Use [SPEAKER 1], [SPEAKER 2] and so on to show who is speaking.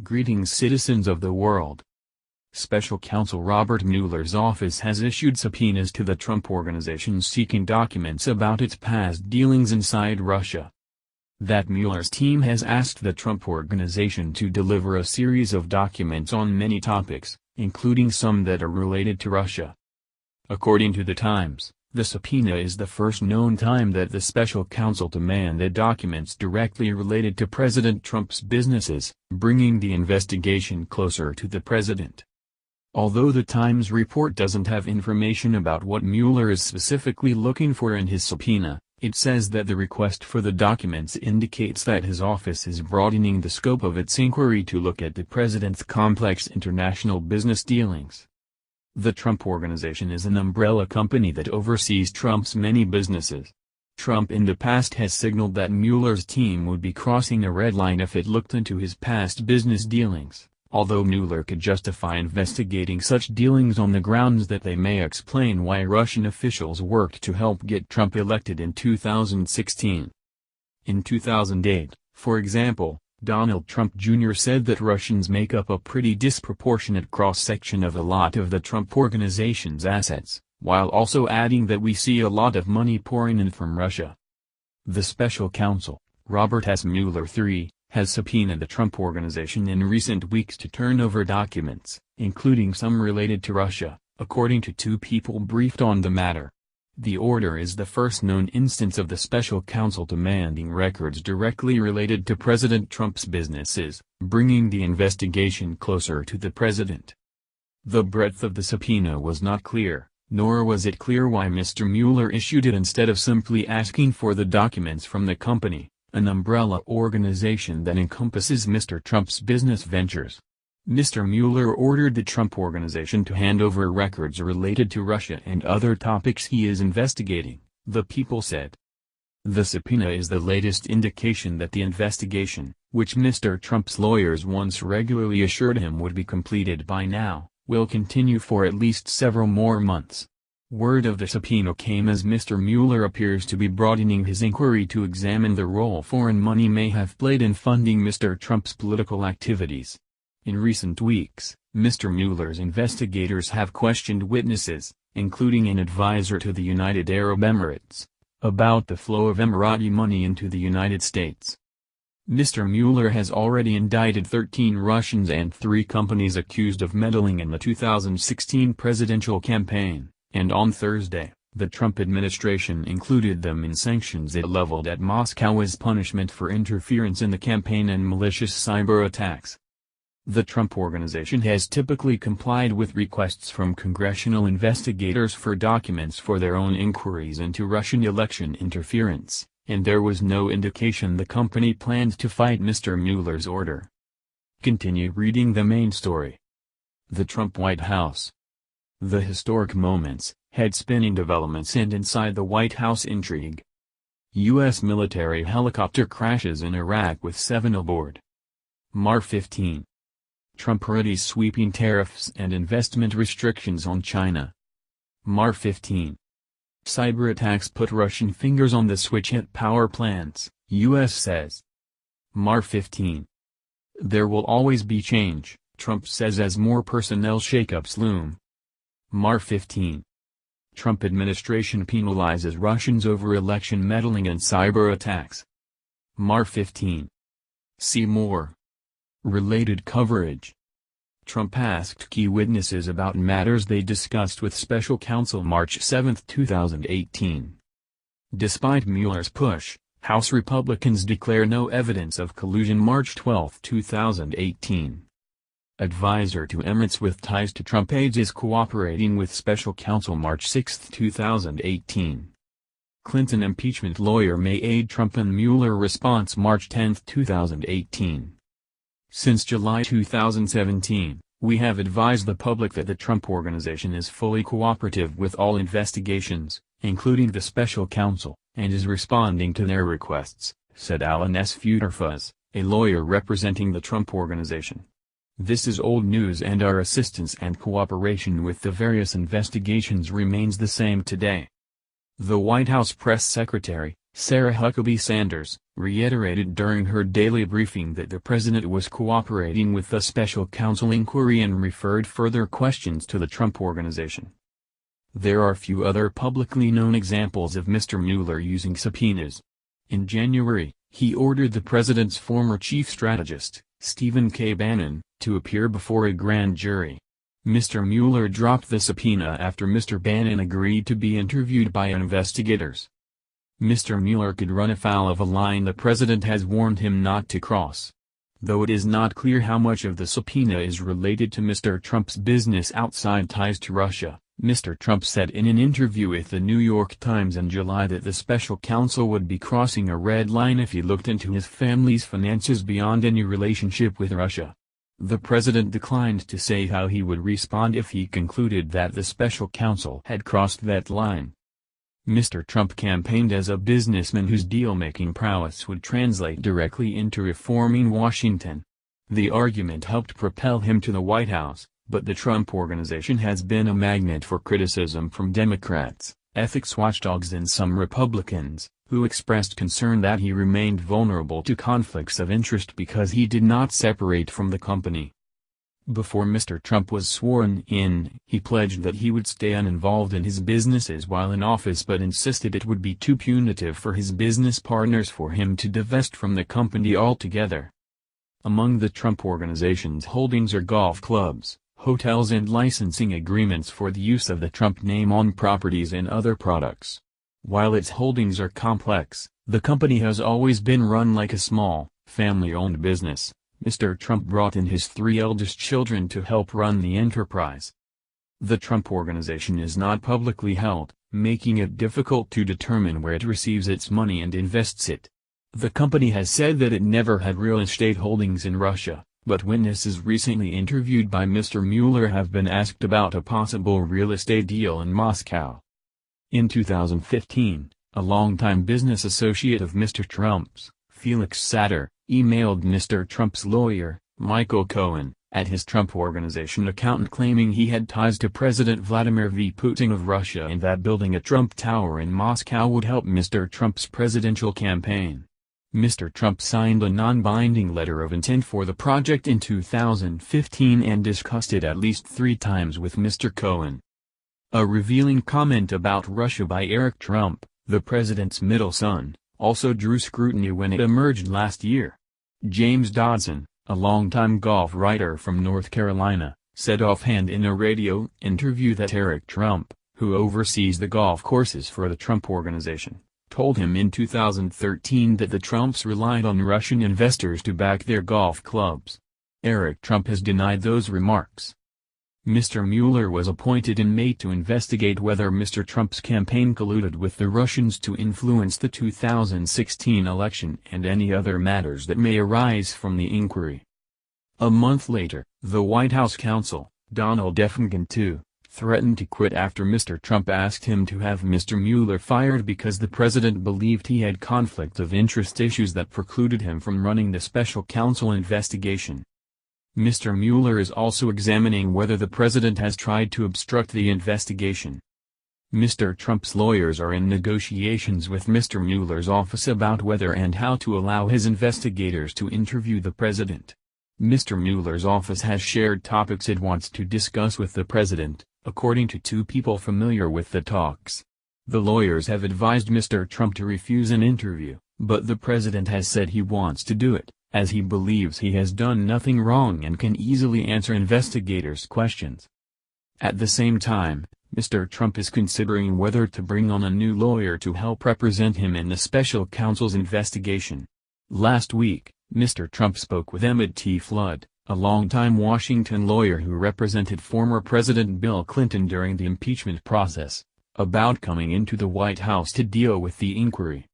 [SPEAKER 1] Greetings, citizens of the world. Special Counsel Robert Mueller's office has issued subpoenas to the Trump Organization seeking documents about its past dealings inside Russia. That Mueller's team has asked the Trump Organization to deliver a series of documents on many topics, including some that are related to Russia. According to the Times, the subpoena is the first known time that the special counsel demanded documents directly related to President Trump's businesses, bringing the investigation closer to the president. Although the Times report doesn't have information about what Mueller is specifically looking for in his subpoena, it says that the request for the documents indicates that his office is broadening the scope of its inquiry to look at the president's complex international business dealings. The Trump Organization is an umbrella company that oversees Trump's many businesses. Trump in the past has signaled that Mueller's team would be crossing a red line if it looked into his past business dealings, although Mueller could justify investigating such dealings on the grounds that they may explain why Russian officials worked to help get Trump elected in 2016. In 2008, for example, Donald Trump Jr. said that Russians make up a pretty disproportionate cross-section of a lot of the Trump Organization's assets, while also adding that we see a lot of money pouring in from Russia. The special counsel, Robert S. Mueller III, has subpoenaed the Trump Organization in recent weeks to turn over documents, including some related to Russia, according to two people briefed on the matter. The order is the first known instance of the special counsel demanding records directly related to President Trump's businesses, bringing the investigation closer to the president. The breadth of the subpoena was not clear, nor was it clear why Mr. Mueller issued it instead of simply asking for the documents from the company, an umbrella organization that encompasses Mr. Trump's business ventures. Mr. Mueller ordered the Trump Organization to hand over records related to Russia and other topics he is investigating, the people said. The subpoena is the latest indication that the investigation, which Mr. Trump's lawyers once regularly assured him would be completed by now, will continue for at least several more months. Word of the subpoena came as Mr. Mueller appears to be broadening his inquiry to examine the role foreign money may have played in funding Mr. Trump's political activities. In recent weeks, Mr. Mueller's investigators have questioned witnesses, including an advisor to the United Arab Emirates, about the flow of Emirati money into the United States. Mr. Mueller has already indicted 13 Russians and 3 companies accused of meddling in the 2016 presidential campaign, and on Thursday, the Trump administration included them in sanctions it leveled at Moscow as punishment for interference in the campaign and malicious cyber attacks. The Trump Organization has typically complied with requests from congressional investigators for documents for their own inquiries into Russian election interference, and there was no indication the company planned to fight Mr. Mueller's order. Continue reading the main story. The Trump White House. The historic moments, head-spinning developments and inside the White House intrigue. U.S. military helicopter crashes in Iraq with 7 aboard. March 15. Trump readies sweeping tariffs and investment restrictions on China. March 15. Cyber attacks put Russian fingers on the switch at power plants, U.S. says. March 15. There will always be change, Trump says as more personnel shakeups loom. March 15. Trump administration penalizes Russians over election meddling and cyber attacks. March 15. See more. Related coverage. Trump asked key witnesses about matters they discussed with special counsel March 7, 2018. Despite Mueller's push, House Republicans declare no evidence of collusion March 12, 2018. Advisor to Emirates with ties to Trump aides is cooperating with special counsel March 6, 2018. Clinton impeachment lawyer may aid Trump in Mueller response March 10, 2018. Since July 2017, we have advised the public that the Trump Organization is fully cooperative with all investigations, including the special counsel, and is responding to their requests, said Alan S. Futerfas, a lawyer representing the Trump Organization. This is old news and our assistance and cooperation with the various investigations remains the same today. The White House press secretary, Sarah Huckabee Sanders, reiterated during her daily briefing that the president was cooperating with the special counsel inquiry and referred further questions to the Trump Organization. There are few other publicly known examples of Mr. Mueller using subpoenas. In January, he ordered the president's former chief strategist, Stephen K. Bannon, to appear before a grand jury. Mr. Mueller dropped the subpoena after Mr. Bannon agreed to be interviewed by investigators. Mr. Mueller could run afoul of a line the president has warned him not to cross. Though it is not clear how much of the subpoena is related to Mr. Trump's business outside ties to Russia, Mr. Trump said in an interview with the New York Times in July that the special counsel would be crossing a red line if he looked into his family's finances beyond any relationship with Russia. The president declined to say how he would respond if he concluded that the special counsel had crossed that line. Mr. Trump campaigned as a businessman whose deal-making prowess would translate directly into reforming Washington. The argument helped propel him to the White House, but the Trump Organization has been a magnet for criticism from Democrats, ethics watchdogs and some Republicans, who expressed concern that he remained vulnerable to conflicts of interest because he did not separate from the company. Before Mr. Trump was sworn in, he pledged that he would stay uninvolved in his businesses while in office but insisted it would be too punitive for his business partners for him to divest from the company altogether. Among the Trump Organization's holdings are golf clubs, hotels and licensing agreements for the use of the Trump name on properties and other products. While its holdings are complex, the company has always been run like a small, family-owned business. Mr. Trump brought in his 3 eldest children to help run the enterprise. The Trump Organization is not publicly held, making it difficult to determine where it receives its money and invests it. The company has said that it never had real estate holdings in Russia, but witnesses recently interviewed by Mr. Mueller have been asked about a possible real estate deal in Moscow. In 2015, a longtime business associate of Mr. Trump's, Felix Sater, emailed Mr. Trump's lawyer, Michael Cohen, at his Trump Organization account claiming he had ties to President Vladimir V. Putin of Russia and that building a Trump Tower in Moscow would help Mr. Trump's presidential campaign. Mr. Trump signed a non-binding letter of intent for the project in 2015 and discussed it at least 3 times with Mr. Cohen. A revealing comment about Russia by Eric Trump, the president's middle son, also drew scrutiny when it emerged last year. James Dodson, a longtime golf writer from North Carolina, said offhand in a radio interview that Eric Trump, who oversees the golf courses for the Trump Organization, told him in 2013 that the Trumps relied on Russian investors to back their golf clubs. Eric Trump has denied those remarks. Mr. Mueller was appointed in May to investigate whether Mr. Trump's campaign colluded with the Russians to influence the 2016 election and any other matters that may arise from the inquiry. A month later, the White House counsel, Donald F. McCain, threatened to quit after Mr. Trump asked him to have Mr. Mueller fired because the president believed he had conflict of interest issues that precluded him from running the special counsel investigation. Mr. Mueller is also examining whether the president has tried to obstruct the investigation. Mr. Trump's lawyers are in negotiations with Mr. Mueller's office about whether and how to allow his investigators to interview the president. Mr. Mueller's office has shared topics it wants to discuss with the president, according to 2 people familiar with the talks. The lawyers have advised Mr. Trump to refuse an interview, but the president has said he wants to do it, as he believes he has done nothing wrong and can easily answer investigators' questions. At the same time, Mr. Trump is considering whether to bring on a new lawyer to help represent him in the special counsel's investigation. Last week, Mr. Trump spoke with Emmett T. Flood, a longtime Washington lawyer who represented former President Bill Clinton during the impeachment process, about coming into the White House to deal with the inquiry.